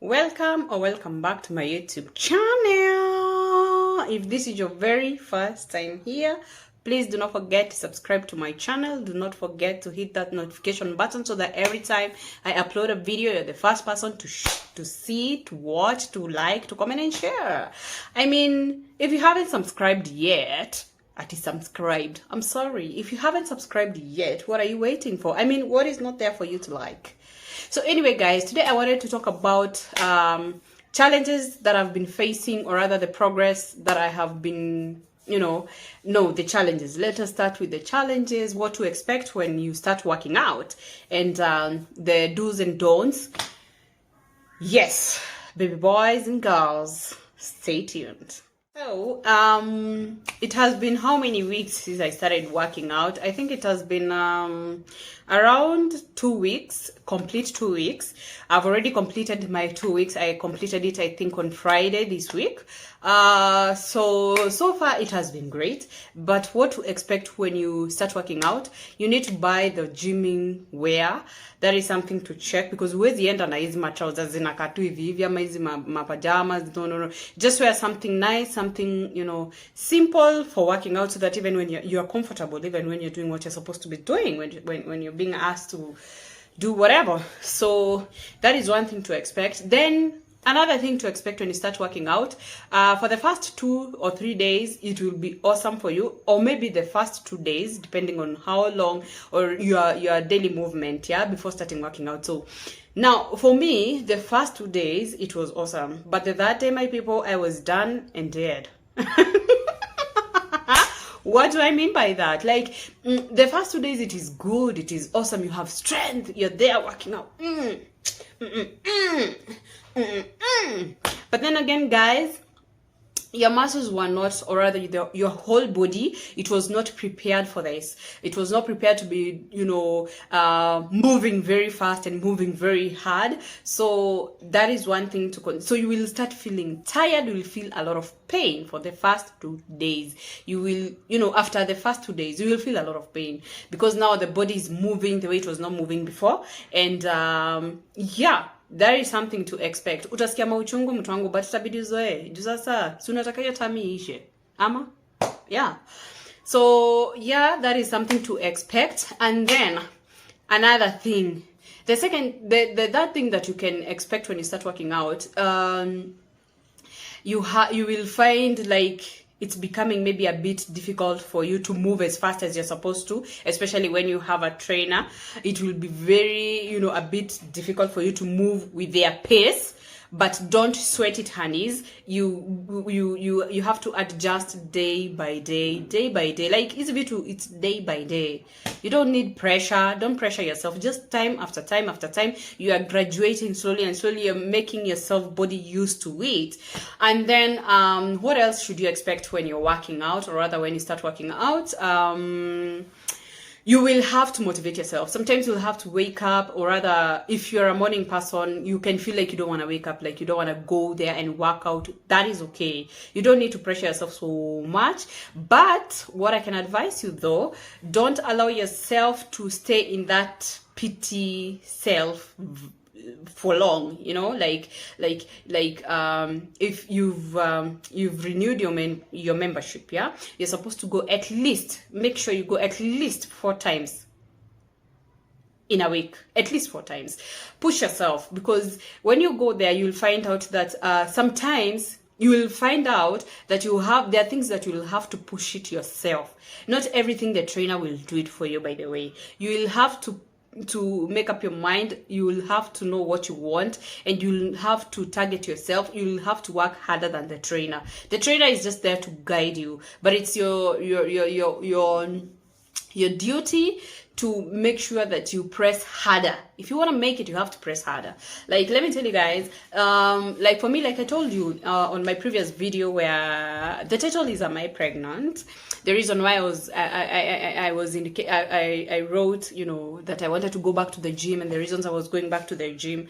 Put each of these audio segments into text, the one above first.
Welcome or welcome back to my YouTube channel. If this is your very first time here, please do not forget to subscribe to my channel. Do not forget to hit that notification button so that every time I upload a video, you're the first person to see, to watch, to like, to comment and share. I mean, if you haven't subscribed yet, subscribed. I'm sorry. If you haven't subscribed yet, what are you waiting for? I mean, what is not there for you to like? So anyway, guys, today I wanted to talk about challenges that I've been facing, or rather the progress that I have been, the challenges. Let us start with the challenges, what to expect when you start working out, and the do's and don'ts. Yes, baby boys and girls, stay tuned. So, it has been how many weeks since I started working out? I think it has been around 2 weeks, complete 2 weeks. I've already completed my 2 weeks. I completed it, I think, on Friday this week. So far it has been great. But what to expect when you start working out? You need to buy the gymming wear. That is something to check, because huwezi enda na hizi matrousers zinakaa tu hivi hivi ama hizi mapajamas. No. Just wear something nice, something, simple for working out, so that even when you're comfortable, even when you're doing what you're supposed to be doing, when you're being asked to do whatever. So that is one thing to expect. Then another thing to expect when you start working out, for the first 2 or 3 days, it will be awesome for you, or maybe the first 2 days, depending on how long or your daily movement, before starting working out. So now for me, the first 2 days, it was awesome, but the third day, my people, I was done and dead. What do I mean by that? Like, the first 2 days, it is good, it is awesome, you have strength, you're there working out. But then again, guys, your muscles were not, or rather your whole body, it was not prepared for this. It was not prepared to be, moving very fast and moving very hard. So that is one thing to so you will start feeling tired. You will feel a lot of pain for the first 2 days. You will, after the first 2 days, you will feel a lot of pain, because now the body is moving the way it was not moving before. And that is something to expect. Utasikia mauchungu mtu wangu, but itabidi uzoe. Juu sasa si unataka hiyo tummy ishe. Ama? Yeah. So, that is something to expect. And then another thing. The third thing that you can expect when you start working out, you will find like it's becoming maybe a bit difficult for you to move as fast as you're supposed to, especially when you have a trainer. It will be very, a bit difficult for you to move with their pace. But don't sweat it, honeys. You have to adjust day by day. Like, it's day by day. You don't need pressure. Don't pressure yourself. Just time after time after time. You are graduating slowly and slowly. You're making yourself body used to it. And then, what else should you expect when you're working out, or rather when you start working out? You will have to motivate yourself. Sometimes you'll have to wake up, or rather, if you're a morning person, you can feel like you don't want to wake up, like you don't want to go there and work out. That is okay. You don't need to pressure yourself so much. But what I can advise you though, don't allow yourself to stay in that pity self for long, if you've renewed your membership, you're supposed to go make sure you go at least 4 times in a week, at least 4 times. Push yourself, because when you go there, you'll find out that sometimes you will find out that there are things that you will have to push it yourself. Not everything the trainer will do it for you, by the way. You will have to make up your mind. You will have to know what you want, and you'll have to target yourself. You'll have to work harder than the trainer. The trainer is just there to guide you, but it's your duty to make sure that you press harder. If you want to make it, you have to press harder. Like, let me tell you guys, like for me, like I told you on my previous video, where the title is, am I pregnant? The reason why I wrote, that I wanted to go back to the gym, and the reasons I was going back to the gym.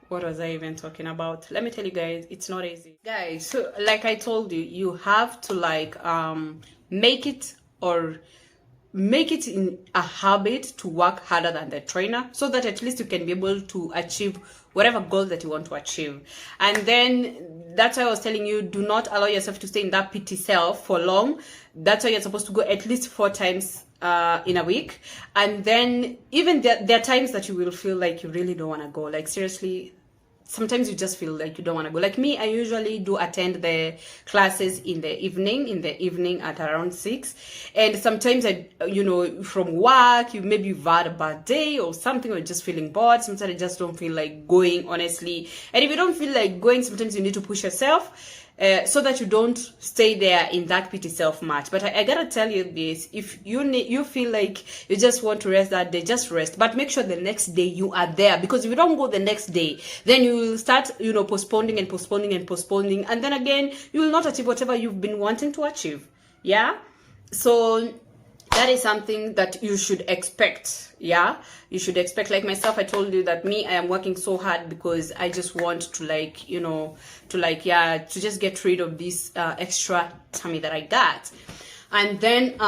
What was I even talking about? Let me tell you guys, it's not easy. Guys, so like I told you, you have to make it, or make it in a habit to work harder than the trainer, so that at least you can be able to achieve whatever goal that you want to achieve. And then that's why I was telling you, do not allow yourself to stay in that PT self for long. That's why you're supposed to go at least 4 times in a week. And then even there are times that you will feel like you really don't want to go. Like seriously, sometimes you just feel like you don't want to go. Like me, I usually do attend the classes in the evening at around 6. And sometimes from work, you've had a bad day or something, or just feeling bored. Sometimes I just don't feel like going, honestly. And if you don't feel like going, sometimes you need to push yourself. So that you don't stay there in that PT self much. But I gotta tell you this: if you feel like you just want to rest that day, just rest. But make sure the next day you are there, because if you don't go the next day, then you will start postponing, and then again you will not achieve whatever you've been wanting to achieve. Yeah, so that is something that you should expect. Yeah, you should expect. Like myself, I told you that I am working so hard because I just want to to just get rid of this extra tummy that I got. And then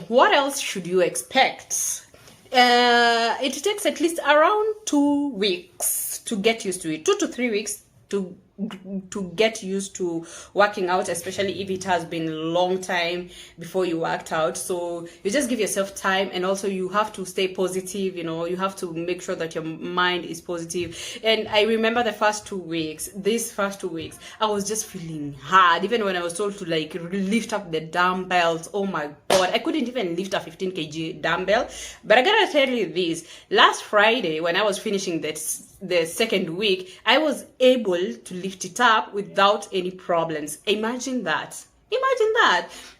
what else should you expect? It takes at least around 2 weeks to get used to it. 2 to 3 weeks to get used to working out, especially if it has been a long time before you worked out. So you just give yourself time, and also you have to stay positive. You have to make sure that your mind is positive. And I remember the first 2 weeks, I was just feeling hard. Even when I was told to lift up the dumbbells, oh my god, I couldn't even lift a 15 kg dumbbell. But I gotta tell you this, last Friday when I was finishing the second week, I was able to lift it up without any problems. Imagine that.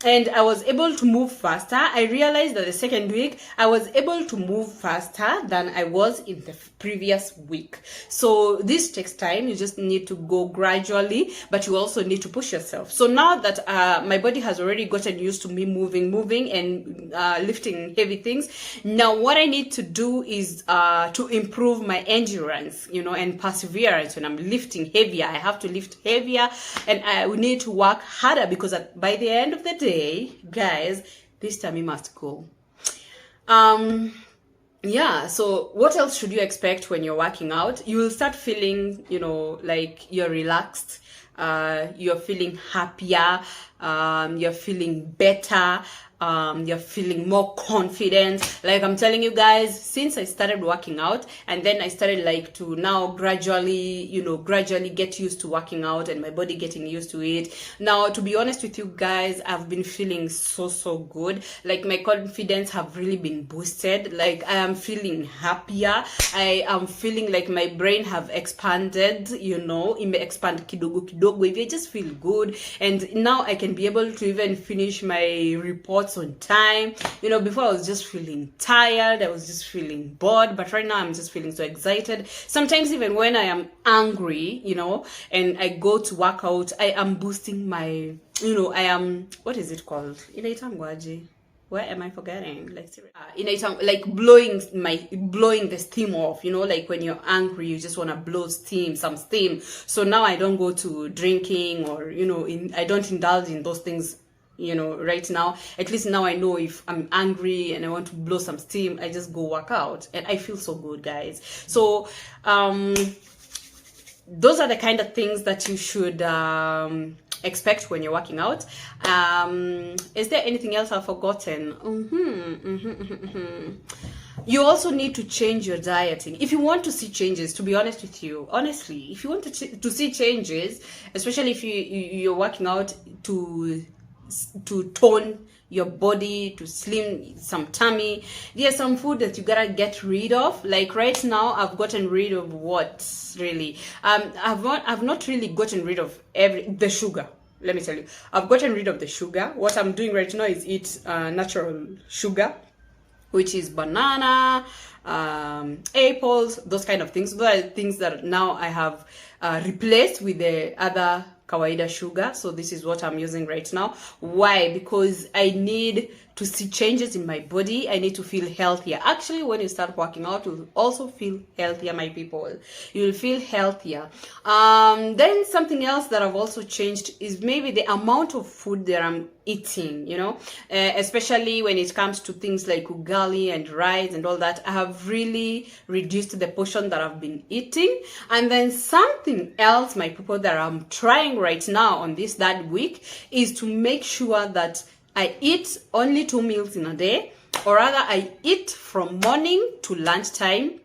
And I was able to move faster. I realized that the second week I was able to move faster than I was in the previous week. So this takes time. You just need to go gradually, but you also need to push yourself. So now that my body has already gotten used to me moving and lifting heavy things, now what I need to do is to improve my endurance, and perseverance. When I'm lifting heavier, I have to lift heavier, and I need to work harder, because by the end of the day, guys, this tummy must go. Yeah, so what else should you expect when you're working out? You will start feeling, like you're relaxed, you're feeling happier, you're feeling better, you're feeling more confident. Like I'm telling you guys, since I started working out, and then I started to now gradually get used to working out, and my body getting used to it. Now, to be honest with you guys, I've been feeling so good. Like my confidence have really been boosted. Like I am feeling happier. I am feeling like my brain have expanded, expand kidogo. If I just feel good, and now I can be able to even finish my reports on time. Before I was just feeling tired, I was just feeling bored, but right now I'm just feeling so excited. Sometimes even when I am angry, and I go to work out, I am boosting my, I am, what is it called? Why am I forgetting? Blowing the steam off, like when you're angry, you just want to blow some steam. So now I don't go to drinking, or, I don't indulge in those things. Right now, at least now I know if I'm angry and I want to blow some steam, I just go work out, and I feel so good, guys. So those are the kind of things that you should expect when you're working out. Is there anything else I've forgotten? You also need to change your dieting if you want to see changes. To be honest with you, honestly, if you want to see changes, especially if you're working out to tone your body, to slim some tummy, there's some food that you gotta get rid of. Like right now, I've gotten rid of what really I've not really gotten rid of the sugar. Let me tell you, I've gotten rid of the sugar. What I'm doing right now is eat natural sugar, which is banana, apples, those kind of things. Those are things that now I have replaced with the other kawaida sugar. So this is what I'm using right now. Why? Because I need to see changes in my body. I need to feel healthier. Actually, when you start working out, you'll also feel healthier, my people. You'll feel healthier. Then something else that I've also changed is maybe the amount of food that I'm eating, you know, especially when it comes to things like ugali and rice and all that. I have really reduced the portion that I've been eating. And then something else, my people, that I'm trying right now on this third week is to make sure that I eat only 2 meals in a day, or rather I eat from morning to lunchtime,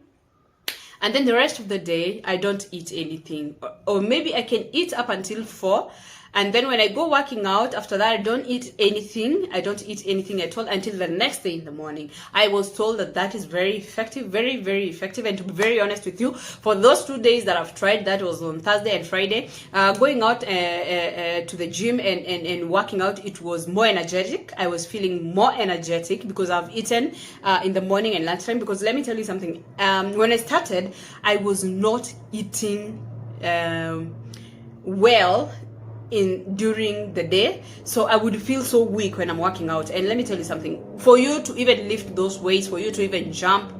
and then the rest of the day I don't eat anything, or maybe I can eat up until 4, and then when I go working out, after that I don't eat anything. I don't eat anything at all until the next day in the morning. I was told that that is very effective, very, very effective. And to be very honest with you, for those 2 days that I've tried, that was on Thursday and Friday, going out to the gym and working out, it was more energetic. I was feeling more energetic because I've eaten in the morning and lunchtime. Because let me tell you something, when I started, I was not eating well during the day, so I would feel so weak when I'm working out. And let me tell you something, for you to even lift those weights, for you to even jump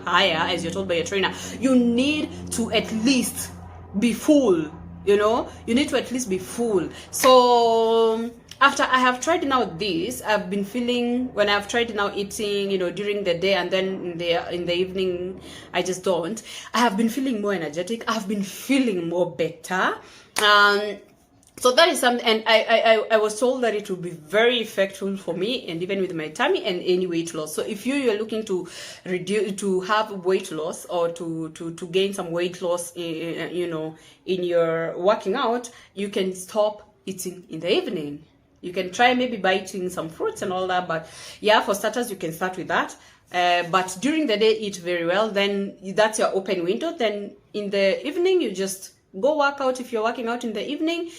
higher as you're told by your trainer, you need to at least be full, you know, you need to at least be full. So after I have tried now this, I've been feeling, when I've tried now eating, you know, during the day, and then in the evening I just don't, I have been feeling more energetic. I've been feeling more better. So that is something, and I was told that it will be very effective for me, and even with my tummy and any weight loss. So if you're looking to have weight loss, or to gain some weight loss, you know, in your working out, you can stop eating in the evening. You can try maybe by eating some fruits and all that, but yeah, for starters you can start with that. But during the day, eat very well. Then that's your open window. Then in the evening, you just go work out if you're working out in the evening.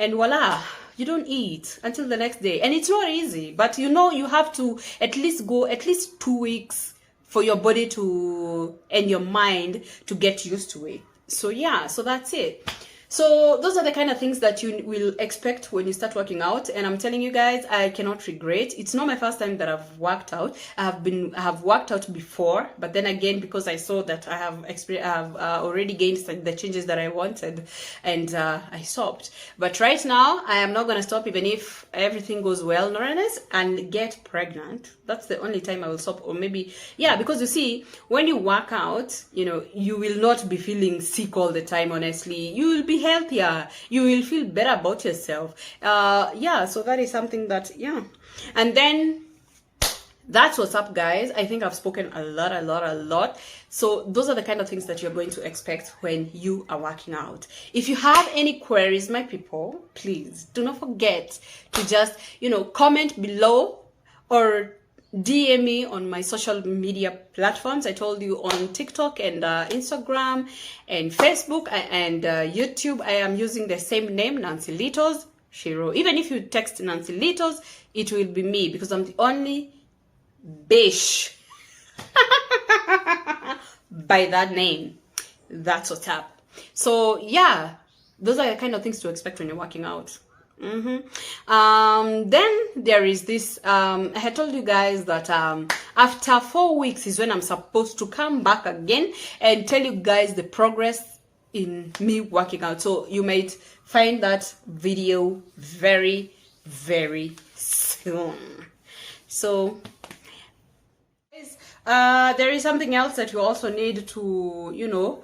And voila, you don't eat until the next day. And it's not easy, but you know, you have to at least go at least 2 weeks for your body to and your mind to get used to it. So yeah, so that's it. So those are the kind of things that you will expect when you start working out. And I'm telling you guys, I cannot regret. It's not my first time that I've worked out. I have worked out before, but then again, because I saw that I have already gained the changes that I wanted, and I stopped. But right now, I am not going to stop, even if everything goes well, Noranes, and get pregnant. That's the only time I will stop. Or maybe, yeah, because you see, when you work out, you know, you will not be feeling sick all the time, honestly. You will be healthier. You will feel better about yourself. Yeah, so that is something that, yeah. And then that's what's up, guys. I think I've spoken a lot. So those are the kind of things that you're going to expect when you are working out. If you have any queries, my people, please do not forget to just, you know, comment below or DM me on my social media platforms. I told you on TikTok and Instagram and Facebook and YouTube. I am using the same name, Nancilitoz Shiro. Even if you text Nancilitoz, it will be me, because I'm the only bish by that name. That's what's up. So yeah, those are the kind of things to expect when you're working out. Then there is this, I had told you guys that after 4 weeks is when I'm supposed to come back again and tell you guys the progress in me working out. So you might find that video very soon. So there is something else that you also need to, you know,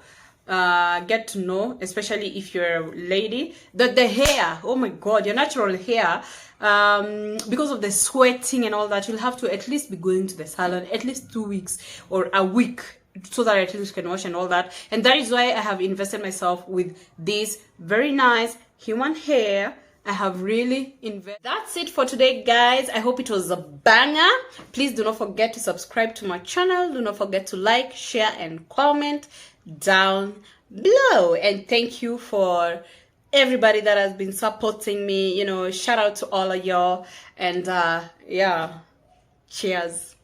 get to know, especially if you're a lady, that the hair, oh my god, your natural hair, because of the sweating and all that, you'll have to at least be going to the salon at least 2 weeks or a week, so that at least you can wash and all that. And that is why I have invested myself with this very nice human hair. I have really invested. That's it for today, guys. I hope it was a banger. Please do not forget to subscribe to my channel. Do not forget to like, share, and comment down below. And thank you for everybody that has been supporting me. You know, shout out to all of y'all. And yeah, cheers.